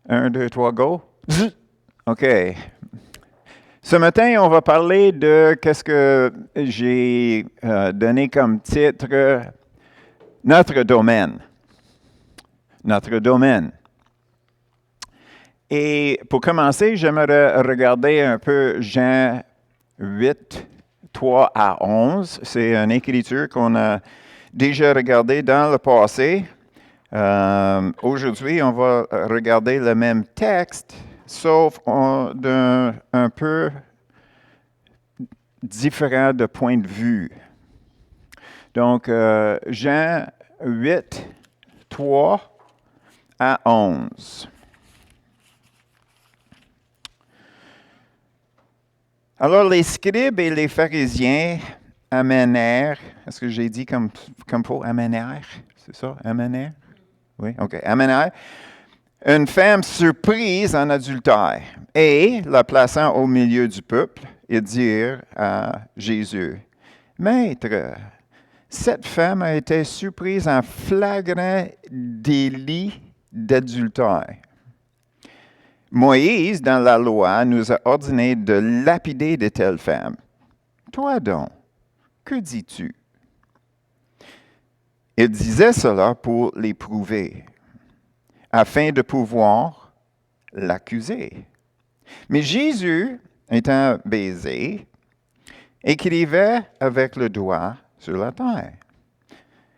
Un, deux, trois, go. OK. Ce matin, on va parler de qu'est-ce que j'ai donné comme titre Notre domaine. Notre domaine. Et pour commencer, j'aimerais regarder un peu Jean 8, 3 à 11. C'est une écriture qu'on a déjà regardée dans le passé. Aujourd'hui, on va regarder le même texte, sauf d'un un peu différent de point de vue. Donc, Jean 8, 3 à 11. Alors, les scribes et les pharisiens amenèrent, est-ce que j'ai dit comme faut, amenèrent? C'est ça, amenèrent? Oui, OK. Amenèrent une femme surprise en adultère et, la plaçant au milieu du peuple, ils dirent à Jésus, Maître, cette femme a été surprise en flagrant délit d'adultère. Moïse, dans la loi, nous a ordonné de lapider de telles femmes. Toi donc, que dis-tu? Il disait cela pour l'éprouver, afin de pouvoir l'accuser. Mais Jésus, étant baisé, écrivait avec le doigt sur la terre.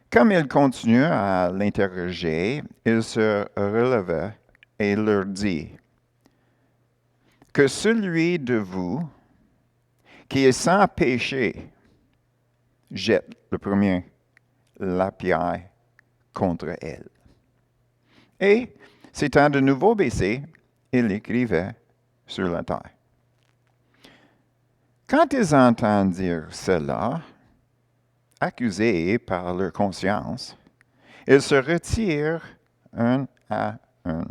Comme il continuait à l'interroger, il se releva et leur dit, que celui de vous qui est sans péché jette le premier la pierre contre elle. Et, s'étant de nouveau baissé, il écrivait sur la terre. Quand ils entendirent cela, accusés par leur conscience, ils se retirent un à un,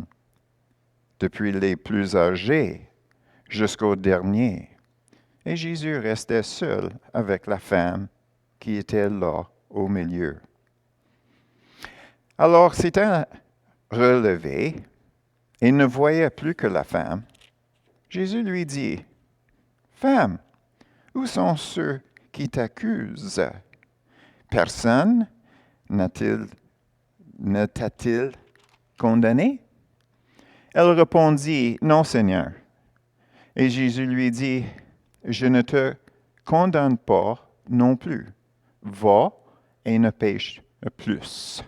depuis les plus âgés jusqu'au dernier. Et Jésus restait seul avec la femme qui était là au milieu. Alors, s'étant relevé et ne voyait plus que la femme, Jésus lui dit, Femme, où sont ceux qui t'accusent? Personne ne t'a-t-il condamné? Elle répondit, Non, Seigneur. Et Jésus lui dit, Je ne te condamne pas non plus. Va et ne pêche plus.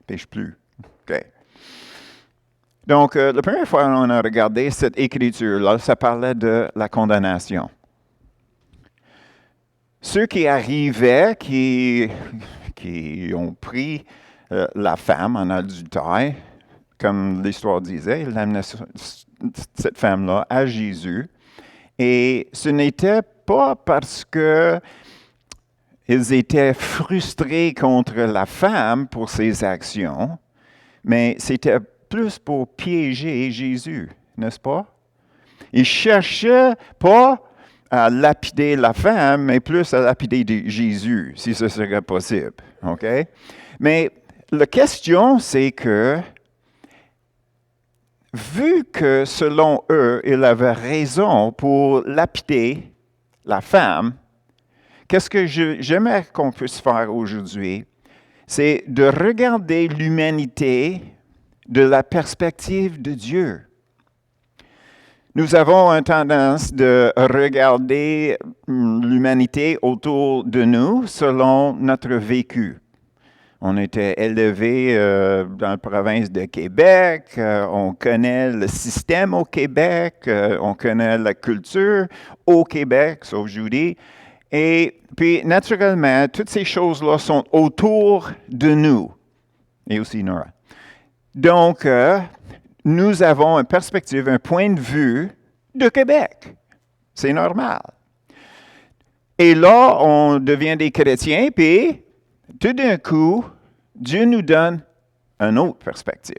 Pêche plus. OK. Donc, la première fois qu'on a regardé cette écriture-là, ça parlait de la condamnation. Ceux qui arrivaient, qui ont pris la femme en adultère, comme l'histoire disait, ils amenaient cette femme-là à Jésus. Et ce n'était pas parce que ils étaient frustrés contre la femme pour ses actions, mais c'était plus pour piéger Jésus, n'est-ce pas? Ils cherchaient pas à lapider la femme, mais plus à lapider Jésus, si ce serait possible. OK? Mais la question, c'est que, vu que selon eux, il avait raison pour lapider la femme, qu'est-ce que j'aimerais qu'on puisse faire aujourd'hui? C'est de regarder l'humanité de la perspective de Dieu. Nous avons une tendance de regarder l'humanité autour de nous selon notre vécu. On était élevés dans la province de Québec, on connaît le système au Québec, on connaît la culture au Québec, sauf Judy. Et puis, naturellement, toutes ces choses-là sont autour de nous, et aussi Nora. Donc, nous avons une perspective, un point de vue de Québec. C'est normal. Et là, on devient des chrétiens, puis tout d'un coup, Dieu nous donne une autre perspective.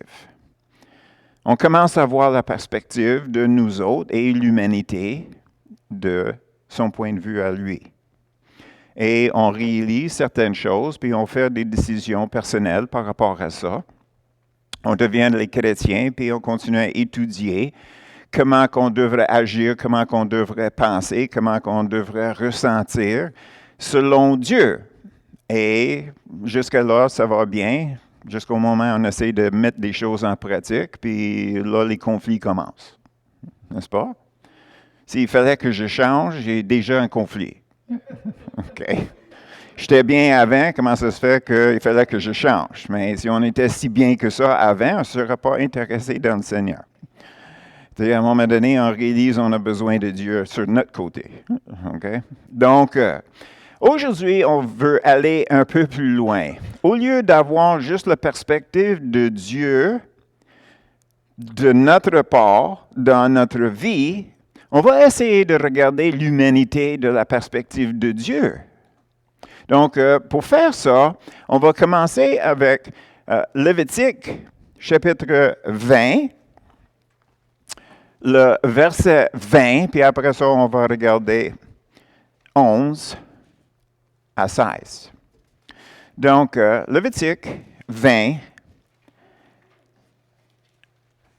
On commence à voir la perspective de nous autres et l'humanité de son point de vue à lui. Et on réalise certaines choses, puis on fait des décisions personnelles par rapport à ça. On devient les chrétiens, puis on continue à étudier comment qu'on devrait agir, comment qu'on devrait penser, comment qu'on devrait ressentir selon Dieu. Et jusqu'à là, ça va bien. Jusqu'au moment où on essaie de mettre des choses en pratique, puis là, les conflits commencent. N'est-ce pas? S'il fallait que je change, j'ai déjà un conflit. OK. J'étais bien avant, comment ça se fait qu'il fallait que je change? Mais si on était si bien que ça avant, on ne serait pas intéressé dans le Seigneur. À un moment donné, on réalise qu'on a besoin de Dieu sur notre côté. Okay? Donc, aujourd'hui, on veut aller un peu plus loin. Au lieu d'avoir juste la perspective de Dieu de notre part dans notre vie, on va essayer de regarder l'humanité de la perspective de Dieu. Donc, pour faire ça, on va commencer avec Lévitique, chapitre 20, le verset 20, puis après ça, on va regarder 11 à 16. Donc, Lévitique 20,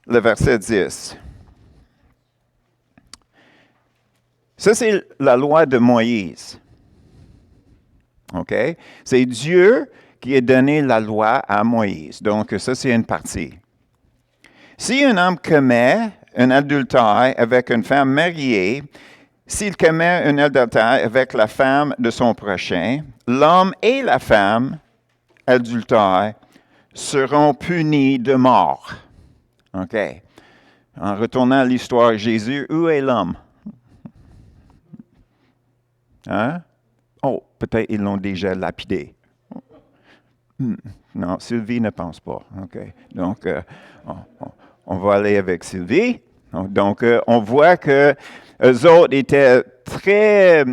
le verset 10. Ça, c'est la loi de Moïse. OK? C'est Dieu qui a donné la loi à Moïse. Donc, ça, c'est une partie. Si un homme commet un adultère avec une femme mariée, s'il commet un adultère avec la femme de son prochain, l'homme et la femme adultères seront punis de mort. OK. En retournant à l'histoire de Jésus, où est l'homme? Hein? Oh, peut-être ils l'ont déjà lapidé. Non, Sylvie ne pense pas. OK. Donc, on va aller avec Sylvie. Donc, on voit que eux autres étaient très,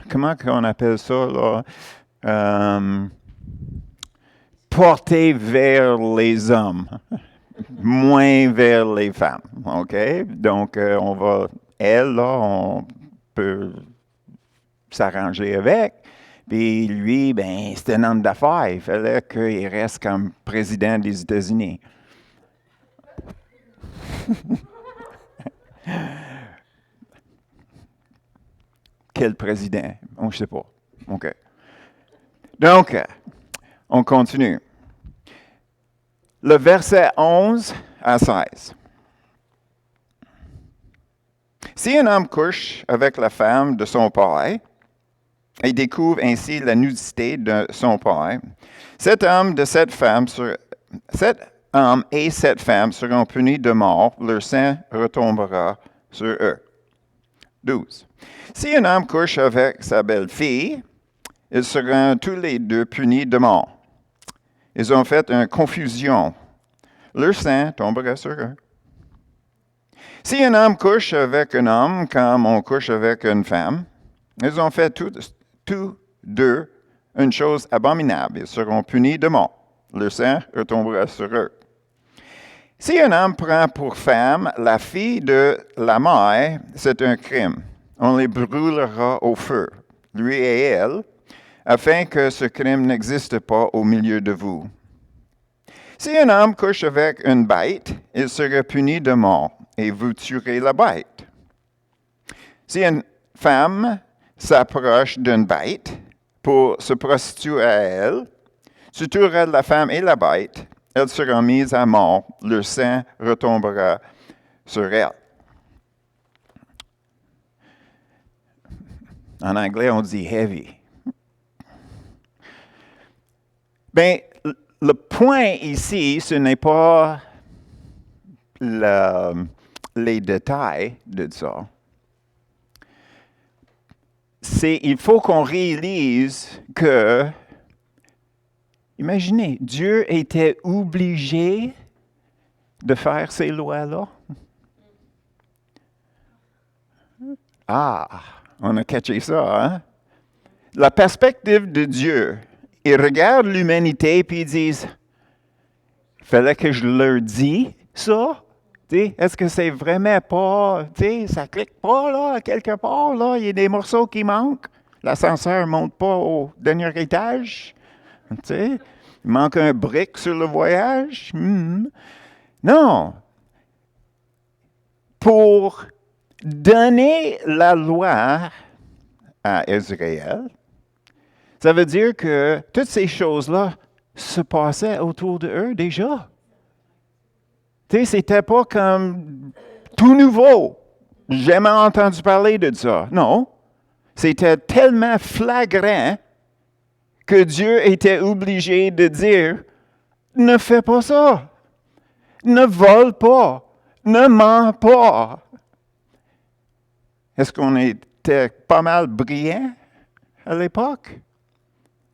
comment on appelle ça, là? Portés vers les hommes, moins vers les femmes. OK? Donc, elle, là, on peut s'arranger avec. Puis lui, ben, c'est un homme d'affaires. Il fallait qu'il reste comme président des États-Unis. Quel président? Je ne sais pas. OK. Donc, on continue. Le verset 11 à 16. Si un homme couche avec la femme de son père et découvre ainsi la nudité de son père, cet homme et cette femme seront punis de mort, leur sang retombera sur eux. 12. Si un homme couche avec sa belle-fille, ils seront tous les deux punis de mort. Ils ont fait une confusion. Leur sang tombera sur eux. Si un homme couche avec un homme comme on couche avec une femme, ils ont fait tous deux une chose abominable. Ils seront punis de mort. Leur sang retombera sur eux. Si un homme prend pour femme la fille de la mère, c'est un crime. On les brûlera au feu, lui et elle, afin que ce crime n'existe pas au milieu de vous. Si un homme couche avec une bête, il sera puni de mort, et vous tuerez la bête. Si une femme s'approche d'une bête pour se prostituer à elle, tu tueras la femme et la bête, elle sera mise à mort, le sang retombera sur elle. En anglais, on dit heavy. Bien, le point ici, ce n'est pas les détails de ça. Il faut qu'on réalise que, imaginez, Dieu était obligé de faire ces lois-là. Ah, on a catché ça, hein? La perspective de Dieu, il regarde l'humanité et ils disent, il fallait que je leur dise ça. Est-ce que c'est vraiment pas, ça clique pas là, quelque part, là, il y a des morceaux qui manquent. L'ascenseur ne monte pas au dernier étage. Il manque un brick sur le voyage. Non. Pour donner la loi à Israël, ça veut dire que toutes ces choses-là se passaient autour d'eux déjà. Tu sais, c'était pas comme tout nouveau. J'ai jamais entendu parler de ça. Non. C'était tellement flagrant que Dieu était obligé de dire, ne fais pas ça. Ne vole pas. Ne mens pas. Est-ce qu'on était pas mal brillants à l'époque?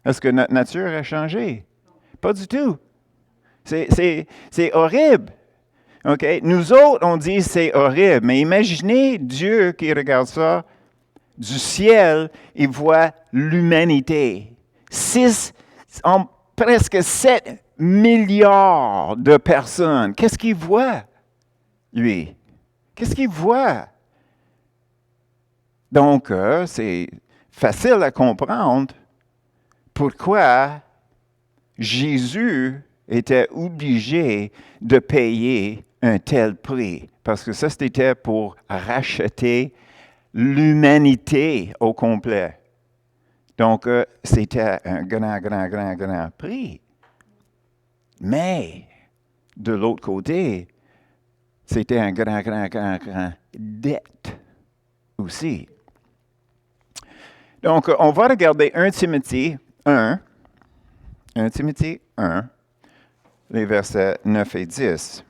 Est-ce que notre nature a changé? Pas du tout. C'est horrible. OK? Nous autres, on dit c'est horrible, mais imaginez Dieu qui regarde ça du ciel, il voit l'humanité. Presque 7 milliards de personnes. Qu'est-ce qu'il voit, lui? Qu'est-ce qu'il voit? Donc, c'est facile à comprendre pourquoi Jésus était obligé de payer un tel prix. Parce que ça, c'était pour racheter l'humanité au complet. Donc, c'était un grand prix. Mais, de l'autre côté, c'était un grand dette aussi. Donc, on va regarder 1 Timothée 1, les versets 9 et 10.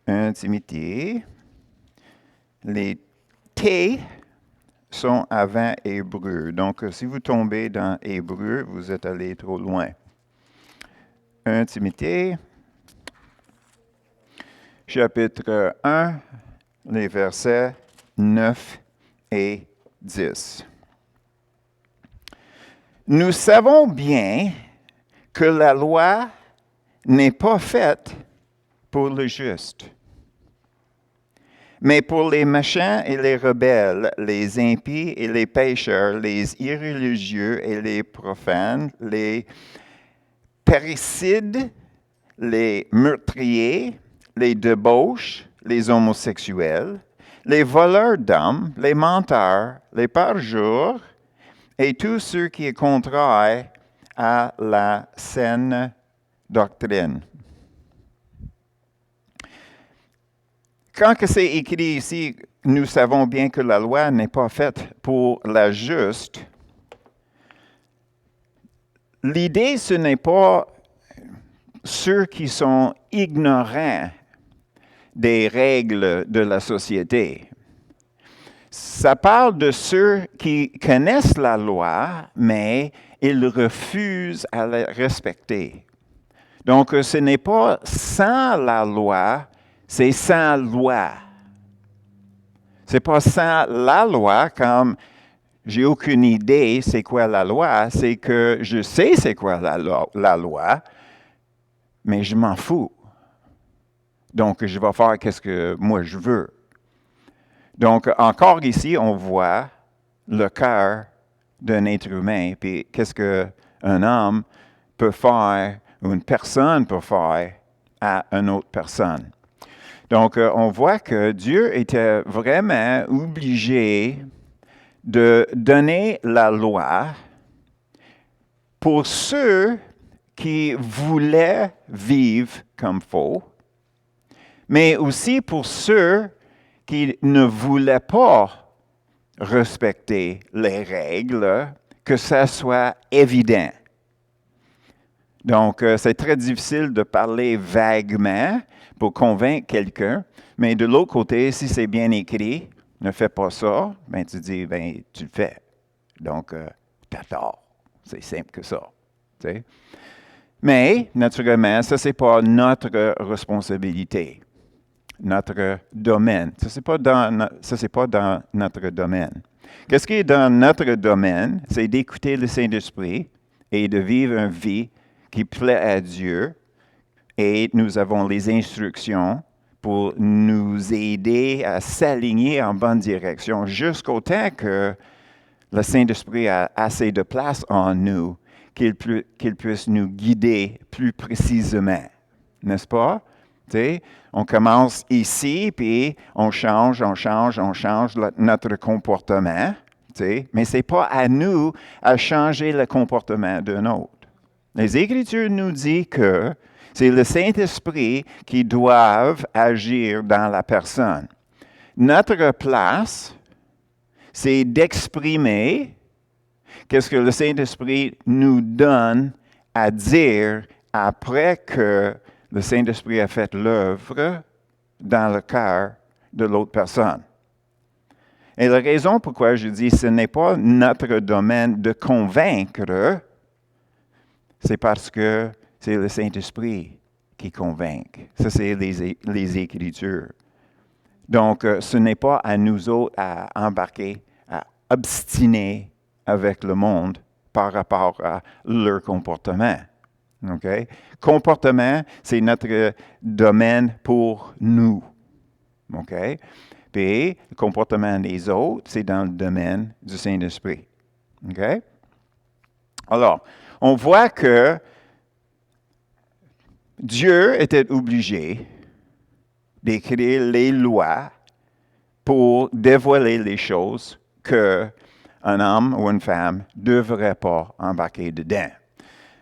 1 Timothée, les T sont avant Hébreu. Donc, si vous tombez dans Hébreu, vous êtes allé trop loin. 1 Timothée, chapitre 1, les versets 9 et 10. Nous savons bien que la loi n'est pas faite pour le juste, mais pour les méchants et les rebelles, les impies et les pécheurs, les irréligieux et les profanes, les parricides, les meurtriers, les débauches, les homosexuels, les voleurs d'hommes, les menteurs, les parjures, et tous ceux qui sont contraires à la saine doctrine. Quand c'est écrit ici, nous savons bien que la loi n'est pas faite pour la juste. L'idée, ce n'est pas ceux qui sont ignorants des règles de la société. Ça parle de ceux qui connaissent la loi, mais ils refusent à la respecter. Donc, ce n'est pas sans la loi, c'est sans loi. C'est pas sans la loi, comme j'ai aucune idée c'est quoi la loi, c'est que je sais c'est quoi la loi, mais je m'en fous. Donc, je vais faire ce que moi je veux. Donc, encore ici, on voit le cœur d'un être humain, puis qu'est-ce qu'un homme peut faire, ou une personne peut faire à une autre personne. Donc, on voit que Dieu était vraiment obligé de donner la loi pour ceux qui voulaient vivre comme faux, mais aussi pour ceux qui ne voulaient pas respecter les règles, que ça soit évident. Donc, c'est très difficile de parler vaguement pour convaincre quelqu'un, mais de l'autre côté, si c'est bien écrit, ne fais pas ça, ben tu dis, ben tu le fais. Donc, tu as tort. C'est simple que ça. Tu sais? Mais, naturellement, ça, ce n'est pas notre responsabilité, notre domaine. Ça, ce n'est pas dans notre domaine. Qu'est-ce qui est dans notre domaine? C'est d'écouter le Saint-Esprit et de vivre une vie qui plaît à Dieu. Et nous avons les instructions pour nous aider à s'aligner en bonne direction jusqu'au temps que le Saint-Esprit a assez de place en nous qu'il puisse nous guider plus précisément. N'est-ce pas? T'sais, on commence ici, puis on change notre comportement. Mais ce n'est pas à nous à changer le comportement d'un autre. Les Écritures nous disent que c'est le Saint-Esprit qui doit agir dans la personne. Notre place, c'est d'exprimer qu'est-ce que le Saint-Esprit nous donne à dire après que le Saint-Esprit a fait l'œuvre dans le cœur de l'autre personne. Et la raison pourquoi je dis que ce n'est pas notre domaine de convaincre, c'est parce que c'est le Saint-Esprit qui convainc. Ça, c'est les Écritures. Donc, ce n'est pas à nous autres à embarquer, à obstiner avec le monde par rapport à leur comportement. Okay? Comportement, c'est notre domaine pour nous. Okay? Puis, le comportement des autres, c'est dans le domaine du Saint-Esprit. Okay? Alors, on voit que Dieu était obligé d'écrire les lois pour dévoiler les choses qu'un homme ou une femme ne devrait pas embarquer dedans.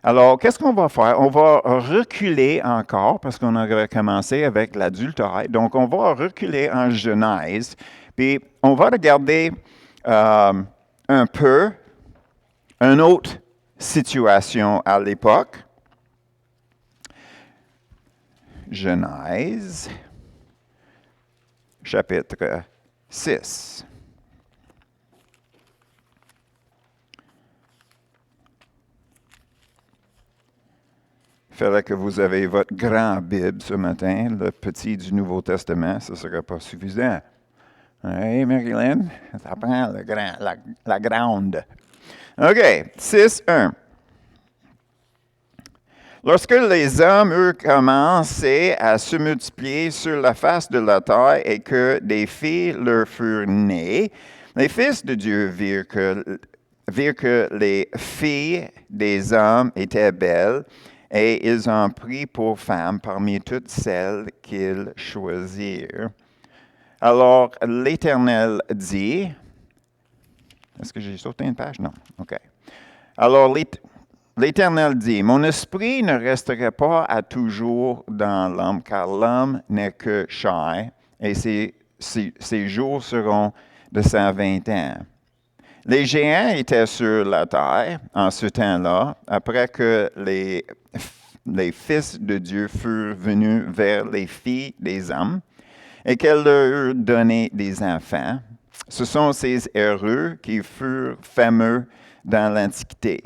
Alors, qu'est-ce qu'on va faire? On va reculer encore, parce qu'on aurait commencé avec l'adultère. Donc, on va reculer en Genèse, puis on va regarder un peu une autre situation à l'époque. Genèse, chapitre 6. Il fallait que vous avez votre grand Bible ce matin, le petit du Nouveau Testament, ce ne serait pas suffisant. Hey, Marilyn, ça prend la grande. OK, 6:1. Lorsque les hommes eurent commencé à se multiplier sur la face de la terre et que des filles leur furent nées, les fils de Dieu virent que les filles des hommes étaient belles, et ils en prirent pour femmes parmi toutes celles qu'ils choisirent. Alors l'Éternel dit, est-ce que j'ai sauté une page? Non. OK. Alors l'Éternel dit, « Mon esprit ne resterait pas à toujours dans l'homme, car l'homme n'est que chair, et ses jours seront de 120 ans. » Les géants étaient sur la terre en ce temps-là, après que les fils de Dieu furent venus vers les filles des hommes, et qu'elles leur eurent donné des enfants. Ce sont ces héros qui furent fameux dans l'Antiquité.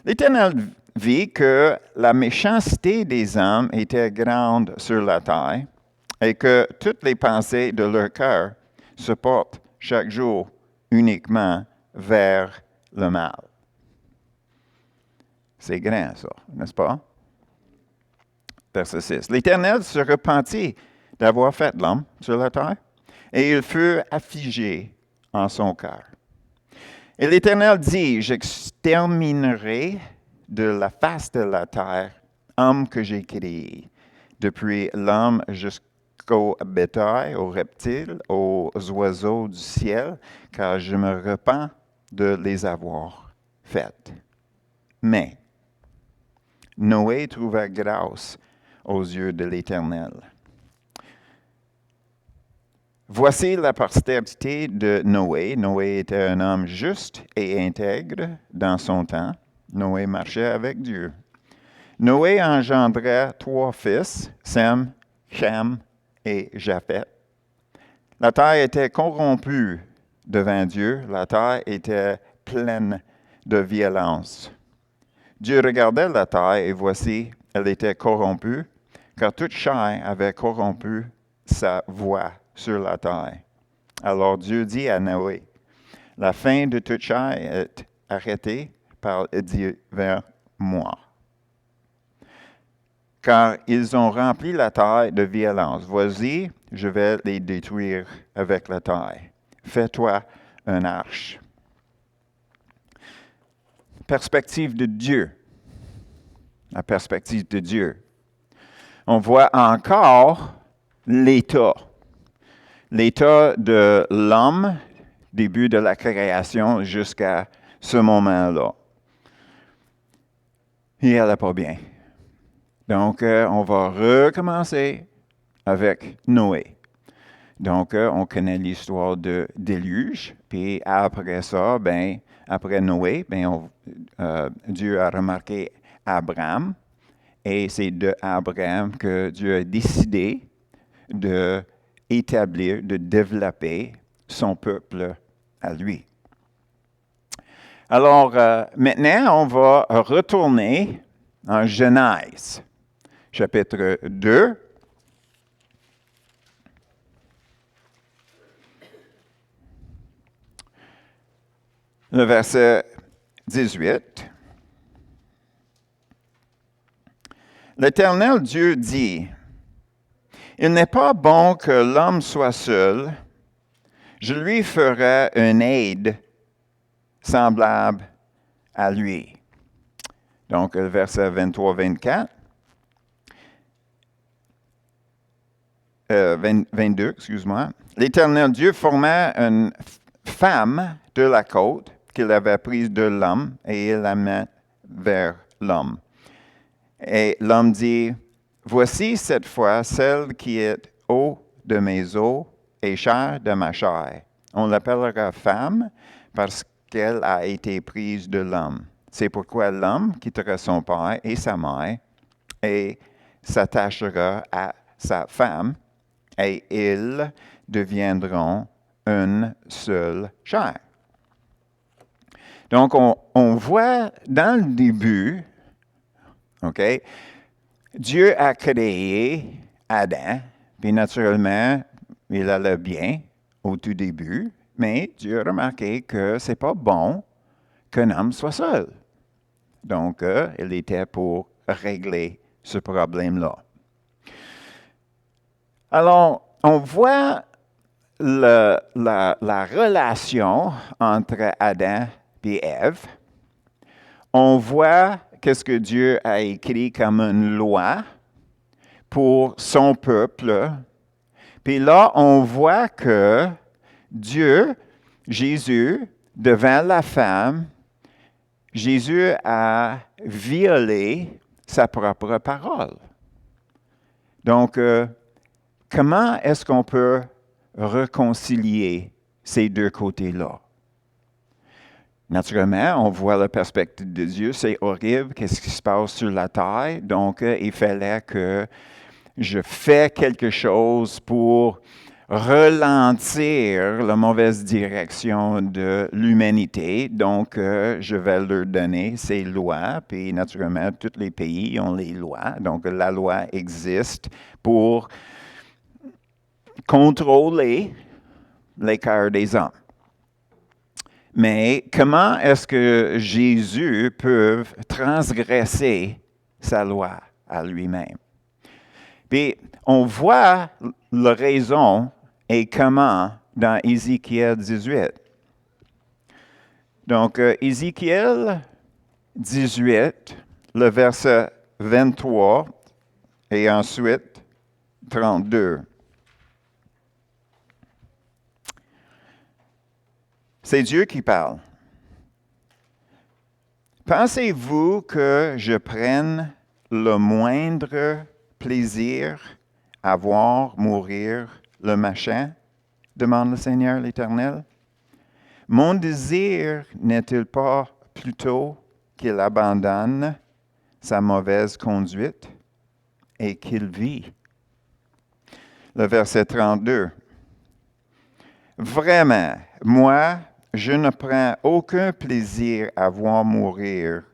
L'Éternel vit que la méchanceté des hommes était grande sur la terre et que toutes les pensées de leur cœur se portent chaque jour uniquement vers le mal. C'est grand, ça, n'est-ce pas? Verset 6. L'Éternel se repentit d'avoir fait l'homme sur la terre, et il fut affligé en son cœur. Et l'Éternel dit, « J'exterminerai de la face de la terre homme que j'ai créé, depuis l'homme jusqu'au bétail, aux reptiles, aux oiseaux du ciel, car je me repens de les avoir faites. » Mais Noé trouva grâce aux yeux de l'Éternel. Voici la postérité de Noé. Noé était un homme juste et intègre dans son temps. Noé marchait avec Dieu. Noé engendra 3 fils, Sem, Cham et Japheth. La terre était corrompue devant Dieu. La terre était pleine de violence. Dieu regardait la terre et voici, elle était corrompue, car toute chair avait corrompu sa voie sur la terre. Alors Dieu dit à Noé, « La fin de toute chair est arrêtée par divers mois. Car ils ont rempli la terre de violence. Voici, je vais les détruire avec la terre. Fais-toi une arche. » perspective de Dieu. La perspective de Dieu. On voit encore l'état. L'état de l'homme, début de la création jusqu'à ce moment-là. Il n'allait pas bien. Donc, on va recommencer avec Noé. Donc, on connaît l'histoire de déluge. Puis après ça, après Noé, Dieu a remarqué Abraham. Et c'est de Abraham que Dieu a décidé d'établir, de développer son peuple à lui. Alors, maintenant, on va retourner en Genèse, chapitre 2. Le verset 18. L'Éternel Dieu dit, « Il n'est pas bon que l'homme soit seul, je lui ferai une aide semblable à lui. » Donc, le verset 23-24. 22, excuse-moi. L'Éternel Dieu forma une femme de la côte qu'il avait prise de l'homme et il la met vers l'homme. Et l'homme dit, « Voici cette fois celle qui est eau de mes os et chair de ma chair. On l'appellera femme parce qu'elle a été prise de l'homme. C'est pourquoi l'homme quittera son père et sa mère et s'attachera à sa femme et ils deviendront une seule chair. » Donc, on voit dans le début, OK, Dieu a créé Adam, puis naturellement, il allait bien au tout début, mais Dieu a remarqué que c'est pas bon qu'un homme soit seul. Donc, il était pour régler ce problème-là. Alors, on voit la relation entre Adam et Ève. On voit qu'est-ce que Dieu a écrit comme une loi pour son peuple. Puis là, on voit que Dieu, Jésus, devant la femme, Jésus a violé sa propre parole. Donc, comment est-ce qu'on peut réconcilier ces deux côtés-là? Naturellement, on voit la perspective de Dieu, c'est horrible, qu'est-ce qui se passe sur la terre. Donc, il fallait que je fasse quelque chose pour ralentir la mauvaise direction de l'humanité. Donc, je vais leur donner ces lois. Puis, naturellement, tous les pays ont les lois. Donc, la loi existe pour contrôler les cœurs des hommes. Mais comment est-ce que Jésus peut transgresser sa loi à lui-même? Puis, on voit la raison et comment dans Ézéchiel 18. Donc, Ézéchiel 18, le verset 23 et ensuite 32. C'est Dieu qui parle. Pensez-vous que je prenne le moindre plaisir à voir mourir le méchant? Demande le Seigneur l'Éternel. Mon désir n'est-il pas plutôt qu'il abandonne sa mauvaise conduite et qu'il vit? Le verset 32. Vraiment, moi, je ne prends aucun plaisir à voir mourir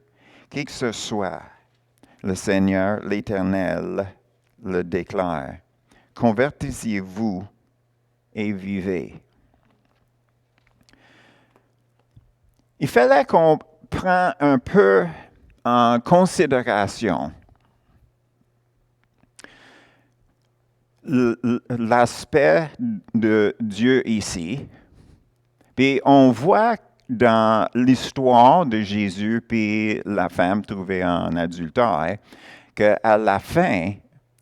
qui que ce soit. Le Seigneur, l'Éternel, le déclare. Convertissez-vous et vivez. Il fallait qu'on prenne un peu en considération l'aspect de Dieu ici. Puis on voit dans l'histoire de Jésus puis la femme trouvée en adultère, qu'à la fin,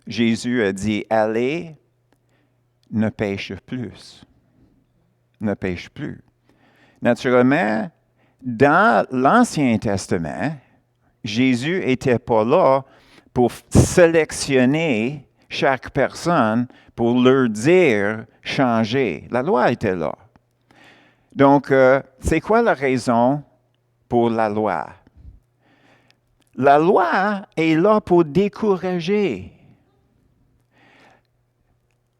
Jésus a dit, allez, ne pêche plus. Ne pêche plus. Naturellement, dans l'Ancien Testament, Jésus n'était pas là pour sélectionner chaque personne pour leur dire changer. La loi était là. Donc, c'est quoi la raison pour la loi? La loi est là pour décourager.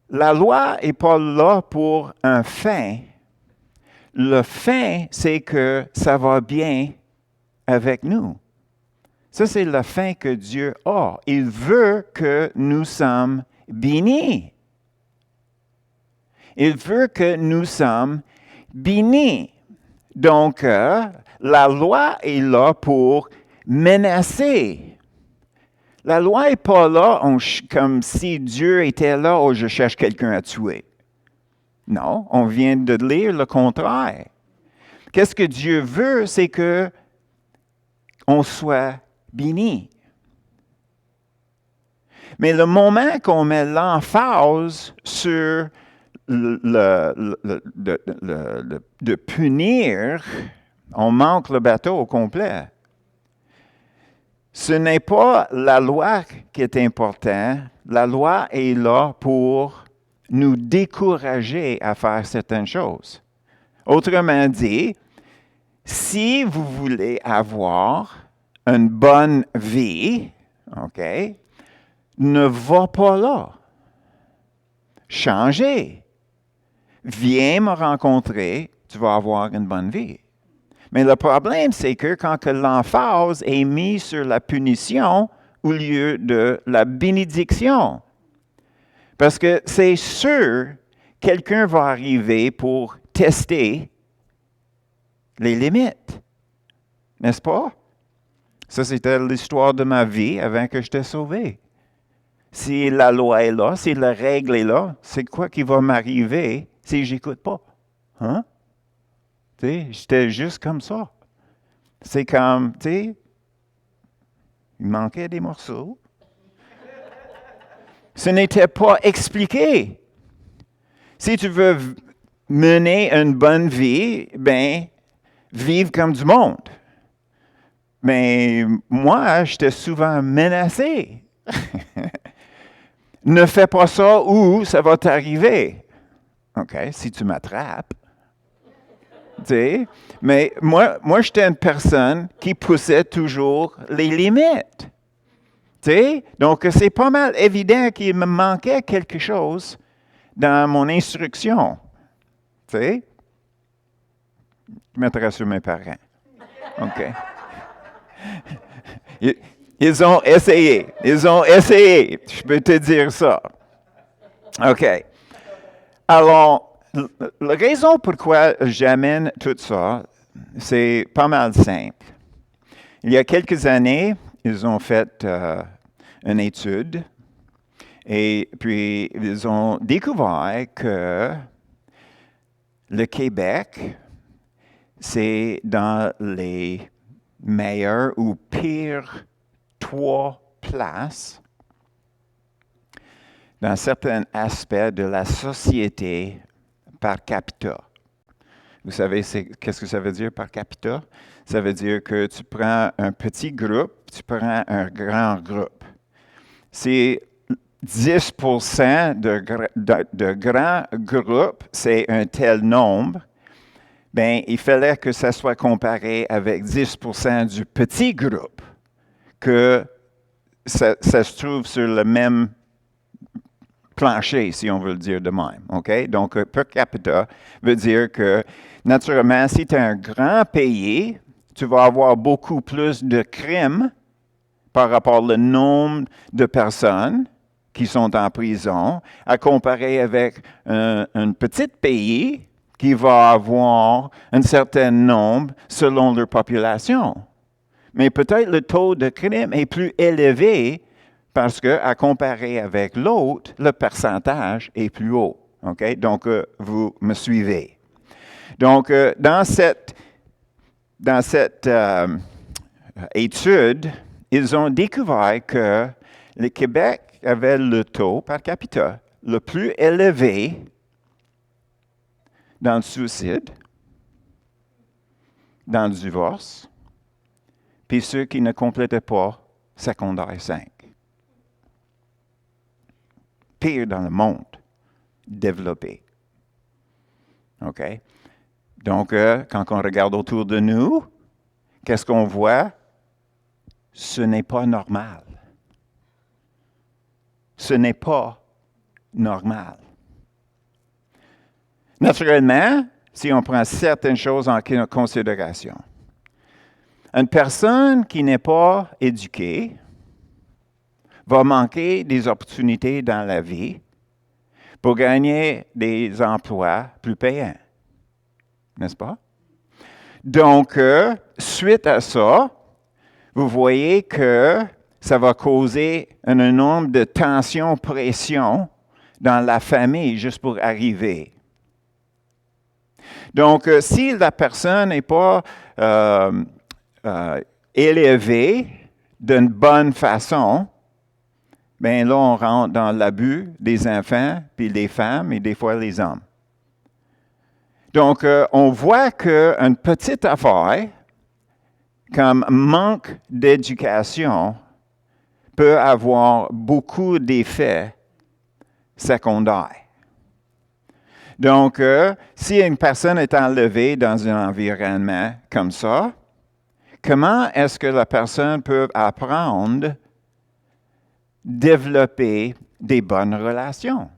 La loi n'est pas là pour un fin. Le fin, c'est que ça va bien avec nous. Ça, c'est le fin que Dieu a. Il veut que nous sommes bénis. Il veut que nous sommes bénis. Donc, la loi est là pour menacer. La loi n'est pas là comme si Dieu était là, oh, je cherche quelqu'un à tuer. Non, on vient de lire le contraire. Qu'est-ce que Dieu veut, c'est que on soit béni. Mais le moment qu'on met l'emphase sur de punir, on manque le bateau au complet. Ce n'est pas la loi qui est importante. La loi est là pour nous décourager à faire certaines choses. Autrement dit, si vous voulez avoir une bonne vie, OK, ne va pas là. Changez. Viens me rencontrer, tu vas avoir une bonne vie. Mais le problème, c'est que quand l'emphase est mise sur la punition au lieu de la bénédiction. Parce que c'est sûr, quelqu'un va arriver pour tester les limites. N'est-ce pas? Ça, c'était l'histoire de ma vie avant que je t'ai sauvé. Si la loi est là, si la règle est là, c'est quoi qui va m'arriver si je n'écoute pas? Hein? Tu sais, j'étais juste comme ça. C'est comme, tu sais, il manquait des morceaux. Ce n'était pas expliqué. Si tu veux mener une bonne vie, ben, vivre comme du monde. Mais moi, j'étais souvent menacé. Ne fais pas ça ou ça va t'arriver. OK, si tu m'attrapes. Tu sais, mais moi, j'étais une personne qui poussait toujours les limites. Tu sais, donc c'est pas mal évident qu'il me manquait quelque chose dans mon instruction. Tu sais, je mettrai sur mes parents. OK. Ils ont essayé. Ils ont essayé. Je peux te dire ça. OK. Alors, la raison pourquoi j'amène tout ça, c'est pas mal simple. Il y a quelques années, ils ont fait une étude et puis ils ont découvert que le Québec, c'est dans les meilleures ou pires 3 places dans certains aspects de la société par capita. Vous savez, qu'est-ce que ça veut dire par capita? Ça veut dire que tu prends un petit groupe, tu prends un grand groupe. Si 10% de grands groupes, c'est un tel nombre, bien, il fallait que ça soit comparé avec 10% du petit groupe, que ça se trouve sur le même plancher, si on veut le dire de même. OK? Donc, per capita veut dire que, naturellement, si tu es un grand pays, tu vas avoir beaucoup plus de crimes par rapport au nombre de personnes qui sont en prison, à comparer avec un petit pays qui va avoir un certain nombre selon leur population. Mais peut-être le taux de crime est plus élevé parce qu'à comparer avec l'autre, le pourcentage est plus haut. Okay? Donc, vous me suivez. Donc, dans cette dans cette étude, ils ont découvert que le Québec avait le taux par capita le plus élevé dans le suicide, dans le divorce, puis ceux qui ne complétaient pas secondaire 5. Pire dans le monde développé. OK? Donc, quand on regarde autour de nous, qu'est-ce qu'on voit? Ce n'est pas normal. Ce n'est pas normal. Naturellement, si on prend certaines choses en considération, une personne qui n'est pas éduquée va manquer des opportunités dans la vie pour gagner des emplois plus payants. N'est-ce pas? Donc, suite à ça, vous voyez que ça va causer un nombre de tensions, pression dans la famille juste pour arriver. Donc, si la personne n'est pas élevée d'une bonne façon, bien là, on rentre dans l'abus des enfants, puis des femmes et des fois les hommes. Donc, on voit qu'une petite affaire, comme manque d'éducation, peut avoir beaucoup d'effets secondaires. Donc, si une personne est enlevée dans un environnement comme ça, comment est-ce que la personne peut apprendre, développer des bonnes relations?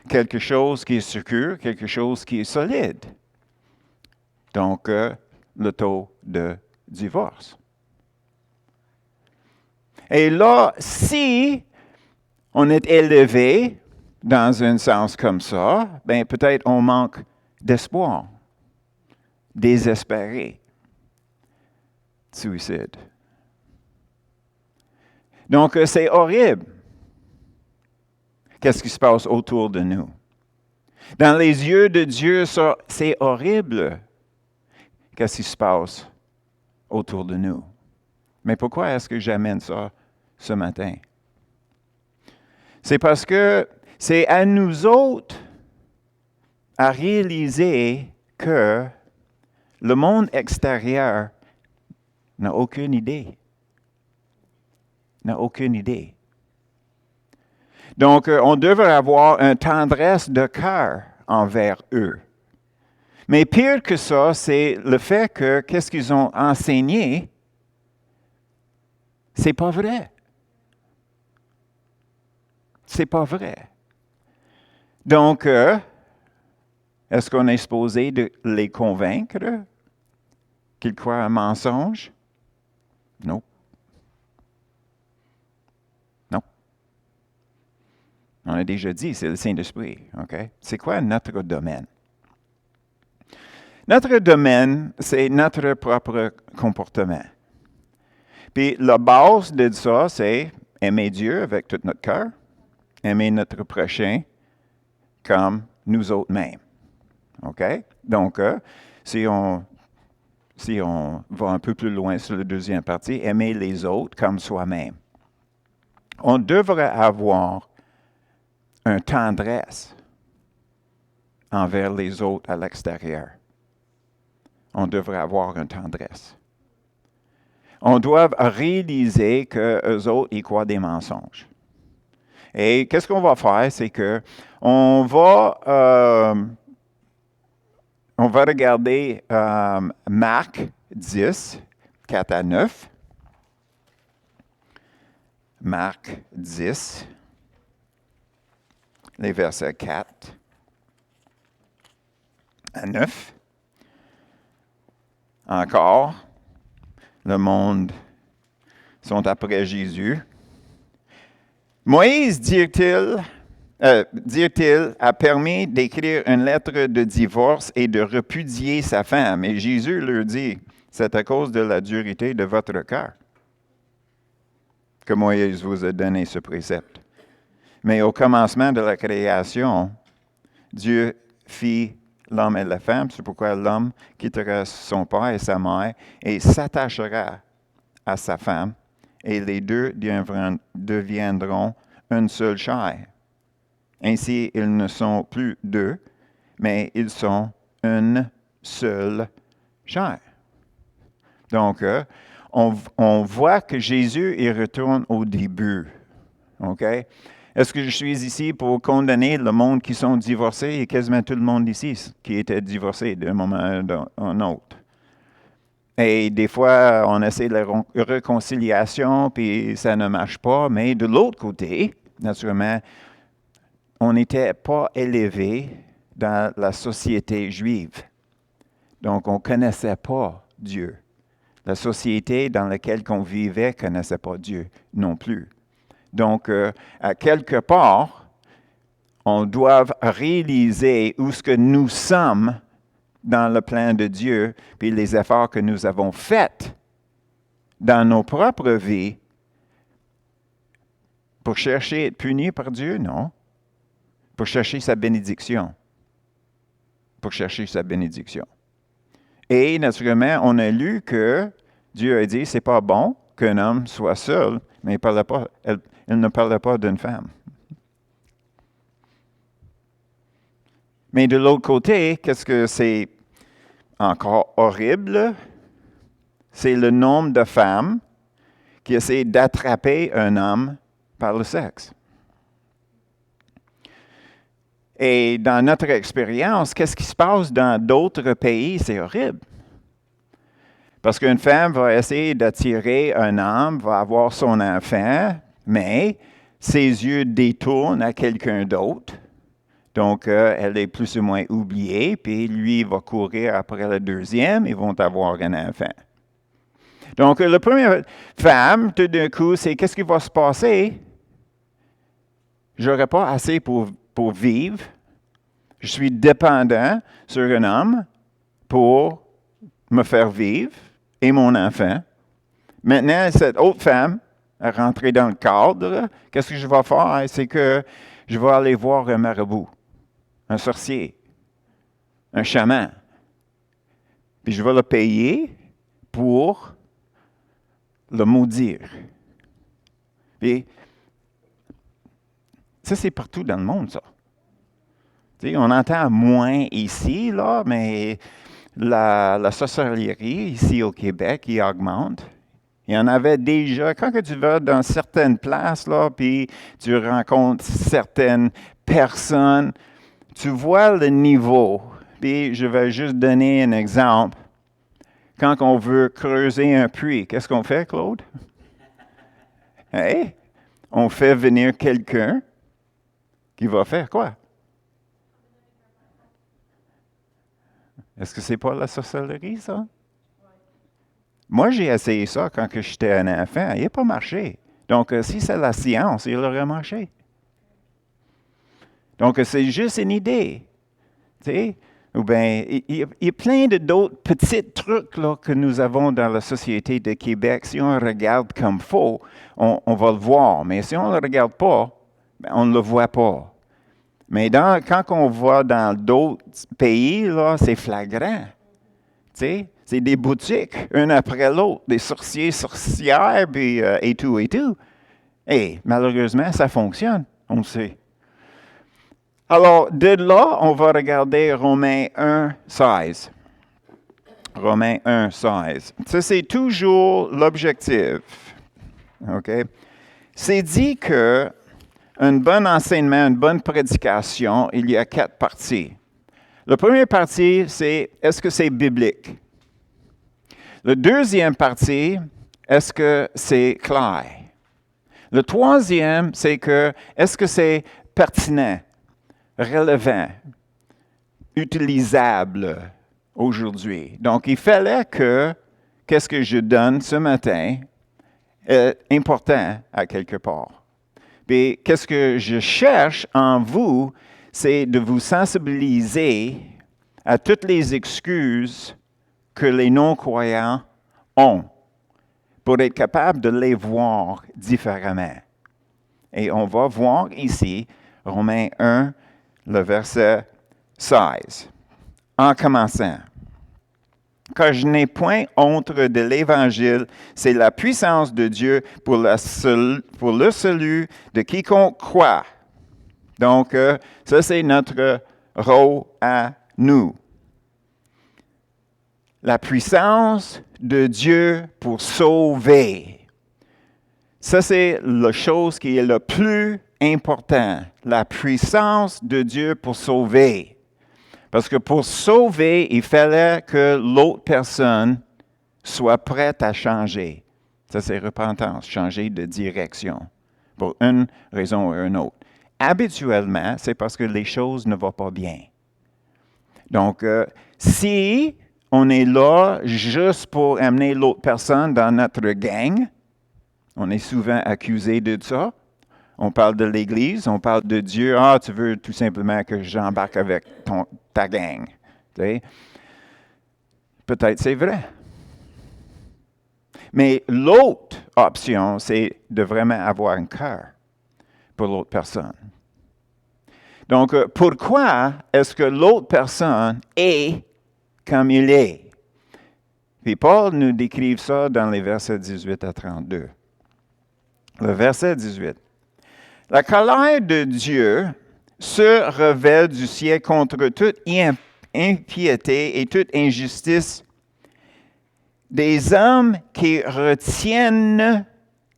Quelque chose qui est sûr, quelque chose qui est solide. Donc, le taux de divorce. Et là, si on est élevé dans un sens comme ça, bien peut-être on manque d'espoir, désespéré, suicide. Donc, c'est horrible. Qu'est-ce qui se passe autour de nous? Dans les yeux de Dieu, ça, c'est horrible. Qu'est-ce qui se passe autour de nous? Mais pourquoi est-ce que j'amène ça ce matin? C'est parce que c'est à nous autres à réaliser que le monde extérieur n'a aucune idée. N'a aucune idée. Donc, on devrait avoir une tendresse de cœur envers eux. Mais pire que ça, c'est le fait que qu'est-ce qu'ils ont enseigné, c'est pas vrai. C'est pas vrai. Donc, est-ce qu'on est supposé de les convaincre qu'ils croient un mensonge? Non. Non. On a déjà dit, c'est le Saint-Esprit. OK? C'est quoi notre domaine? Notre domaine, c'est notre propre comportement. Puis la base de ça, c'est aimer Dieu avec tout notre cœur, aimer notre prochain comme nous autres mêmes. OK? Donc, si on va un peu plus loin sur la deuxième partie, aimer les autres comme soi-même. On devrait avoir une tendresse envers les autres à l'extérieur. On devrait avoir une tendresse. On doit réaliser qu'eux autres, ils croient des mensonges. Et qu'est-ce qu'on va faire, c'est que on va regarder Marc 10, 4 à 9. Marc 10, les versets 4 à 9. Encore, le monde sont après Jésus. Moïse, dit-il, a permis d'écrire une lettre de divorce et de repudier sa femme. Et Jésus leur dit, c'est à cause de la dureté de votre cœur que Moïse vous a donné ce précepte. Mais au commencement de la création, Dieu fit l'homme et la femme. C'est pourquoi l'homme quittera son père et sa mère et s'attachera à sa femme, et les deux deviendront une seule chair. Ainsi, ils ne sont plus deux, mais ils sont une seule chair. Donc, on voit que Jésus, il retourne au début. OK? Est-ce que je suis ici pour condamner le monde qui sont divorcés? Et quasiment tout le monde ici qui était divorcé d'un moment à un autre. Et des fois, on essaie la réconciliation, puis ça ne marche pas. Mais de l'autre côté, naturellement, on n'était pas élevé dans la société juive. Donc, on ne connaissait pas Dieu. La société dans laquelle on vivait ne connaissait pas Dieu non plus. Donc, à quelque part, on doit réaliser où ce que nous sommes dans le plan de Dieu, puis les efforts que nous avons faits dans nos propres vies pour chercher à être punis par Dieu, non. Pour chercher sa bénédiction. Pour chercher sa bénédiction. Et naturellement, on a lu que Dieu a dit, c'est pas bon qu'un homme soit seul, mais il ne parlait pas d'une femme. Mais de l'autre côté, qu'est-ce que c'est encore horrible? C'est le nombre de femmes qui essaient d'attraper un homme par le sexe. Et dans notre expérience, qu'est-ce qui se passe dans d'autres pays? C'est horrible. Parce qu'une femme va essayer d'attirer un homme, va avoir son enfant, mais ses yeux détournent à quelqu'un d'autre. Donc, elle est plus ou moins oubliée, puis lui va courir après la deuxième, ils vont avoir un enfant. Donc, la première femme, tout d'un coup, c'est qu'est-ce qui va se passer? Je n'aurai pas assez pour vivre. Je suis dépendant sur un homme pour me faire vivre et mon enfant. Maintenant, cette autre femme est rentrée dans le cadre. Qu'est-ce que je vais faire? C'est que je vais aller voir un marabout, un sorcier, un chaman. Puis je vais le payer pour le maudire. Puis, ça, c'est partout dans le monde, ça. Tu sais, on entend moins ici, là, mais la sorcellerie, ici au Québec, il augmente. Il y en avait déjà, quand que tu vas dans certaines places, là, puis tu rencontres certaines personnes, tu vois le niveau. Puis je vais juste donner un exemple. Quand on veut creuser un puits, qu'est-ce qu'on fait, Claude? Hey, on fait venir quelqu'un qui va faire quoi? Est-ce que c'est pas la sorcellerie, ça? Moi, j'ai essayé ça quand j'étais un enfant. Il n'a pas marché. Donc, si c'est la science, il aurait marché. Donc, c'est juste une idée. Tu sais? Ou bien, il y a plein d'autres petits trucs là, que nous avons dans la société de Québec. Si on regarde comme faux, on va le voir. Mais si on ne le regarde pas, on ne le voit pas. Mais quand on va dans d'autres pays, là, c'est flagrant. Tu sais? C'est des boutiques, une après l'autre, des sorciers, sorcières, puis, et tout, et tout. Et malheureusement, ça fonctionne, on le sait. Alors, de là, on va regarder Romains 1, 16. Romains 1, 16. Ça, c'est toujours l'objectif. OK? C'est dit que un bon enseignement, une bonne prédication, il y a 4 parties. La première partie, c'est est-ce que c'est biblique? La deuxième partie, est-ce que c'est clair? Le troisième, c'est que est-ce que c'est pertinent, relevant, utilisable aujourd'hui? Donc, il fallait que qu'est-ce que je donne ce matin est important à quelque part. Puis, qu'est-ce que je cherche en vous, c'est de vous sensibiliser à toutes les excuses que les non-croyants ont pour être capable de les voir différemment. Et on va voir ici, Romains 1, le verset 16. en commençant. Car je n'ai point honte de l'Évangile, c'est la puissance de Dieu pour le salut de quiconque croit. Donc, ça, c'est notre rôle à nous. La puissance de Dieu pour sauver. Ça, c'est la chose qui est le plus important. La puissance de Dieu pour sauver. Parce que pour sauver, il fallait que l'autre personne soit prête à changer. Ça, c'est repentance, changer de direction, pour une raison ou une autre. Habituellement, c'est parce que les choses ne vont pas bien. Donc, si on est là juste pour amener l'autre personne dans notre gang, on est souvent accusé de ça. On parle de l'Église, on parle de Dieu. Ah, tu veux tout simplement que j'embarque avec ta gang. Tu sais? Peut-être c'est vrai. Mais l'autre option, c'est de vraiment avoir un cœur pour l'autre personne. Donc, pourquoi est-ce que l'autre personne est comme il est? Puis Paul nous décrit ça dans les versets 18 à 32. Le verset 18. La colère de Dieu se révèle du ciel contre toute impiété et toute injustice des hommes qui retiennent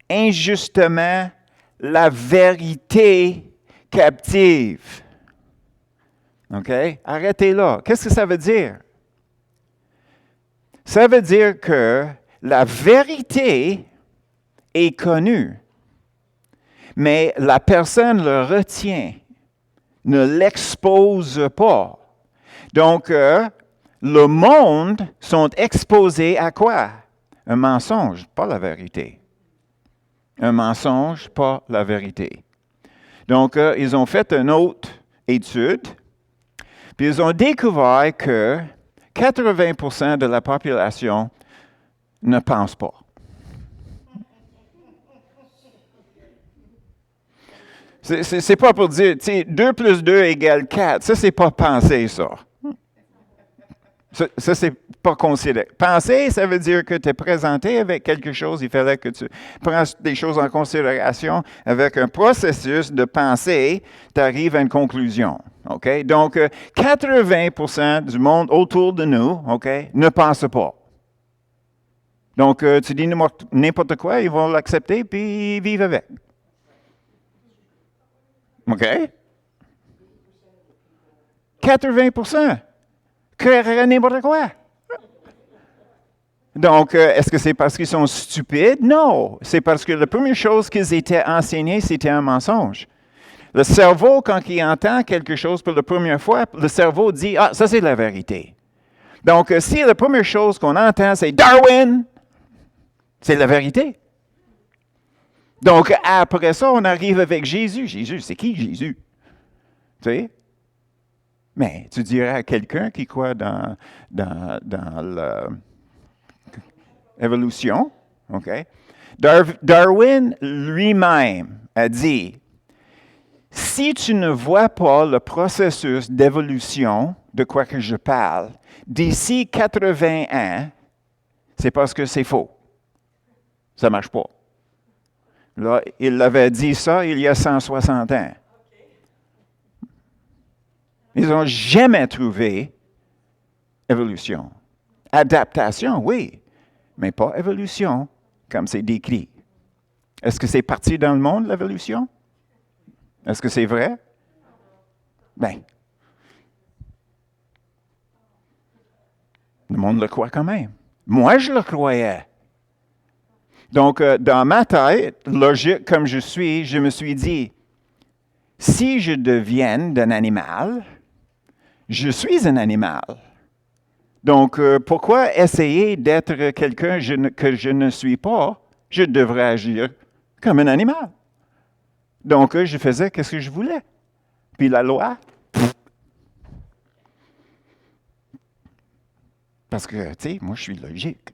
injustement la vérité captive. OK? Arrêtez là. Qu'est-ce que ça veut dire? Ça veut dire que la vérité est connue. Mais la personne le retient, ne l'expose pas. Donc, le monde sont exposés à quoi? Un mensonge, pas la vérité. Un mensonge, pas la vérité. Donc, ils ont fait une autre étude, puis ils ont découvert que 80% de la population ne pense pas. C'est pas pour dire, tu sais, 2 plus 2 égale 4. Ça, c'est pas penser, ça. Ça, c'est pas considéré. Penser, ça veut dire que tu es présenté avec quelque chose. Il fallait que tu prennes des choses en considération. Avec un processus de pensée, tu arrives à une conclusion. OK? Donc, 80% du monde autour de nous, OK, ne pense pas. Donc, tu dis n'importe quoi, ils vont l'accepter puis vivre avec. OK? 80%. Créeraient n'importe quoi. Donc, est-ce que c'est parce qu'ils sont stupides? Non. C'est parce que la première chose qu'ils étaient enseignés, c'était un mensonge. Le cerveau, quand il entend quelque chose pour la première fois, le cerveau dit, ah, ça c'est la vérité. Donc, si la première chose qu'on entend, c'est Darwin, c'est la vérité. Donc, après ça, on arrive avec Jésus. Jésus, c'est qui Jésus? Tu sais? Mais tu dirais à quelqu'un qui croit dans l'évolution, OK? Darwin lui-même a dit, si tu ne vois pas le processus d'évolution de quoi que je parle, d'ici 80 ans, c'est parce que c'est faux. Ça ne marche pas. Là, il avait dit ça il y a 160 ans. Ils n'ont jamais trouvé évolution. Adaptation, oui, mais pas évolution, comme c'est décrit. Est-ce que c'est parti dans le monde, l'évolution? Est-ce que c'est vrai? Bien, le monde le croit quand même. Moi, je le croyais. Donc, dans ma tête, logique comme je suis, je me suis dit, si je deviens un animal, je suis un animal. Donc, pourquoi essayer d'être quelqu'un que je ne suis pas? Je devrais agir comme un animal. Donc, je faisais ce que je voulais. Puis la loi, parce que, tu sais, moi, je suis logique.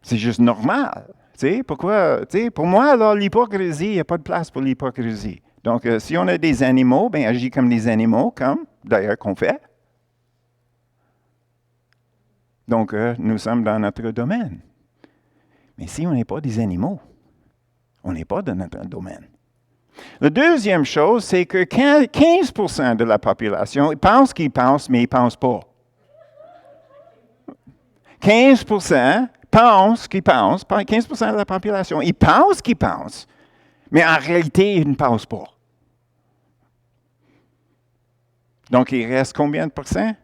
C'est juste normal. Tu sais, pourquoi, tu sais, pour moi, alors, l'hypocrisie, il n'y a pas de place pour l'hypocrisie. Donc, si on a des animaux, bien, agis comme des animaux, comme, d'ailleurs, qu'on fait. Donc, nous sommes dans notre domaine. Mais si on n'est pas des animaux, on n'est pas dans notre domaine. La deuxième chose, c'est que 15% de la population pense qu'ils pensent, mais ils ne pensent pas. 15% pensent qu'ils pensent, 15% de la population, ils pensent qu'ils pensent, mais en réalité, ils ne pensent pas. Donc, il reste combien de pourcents?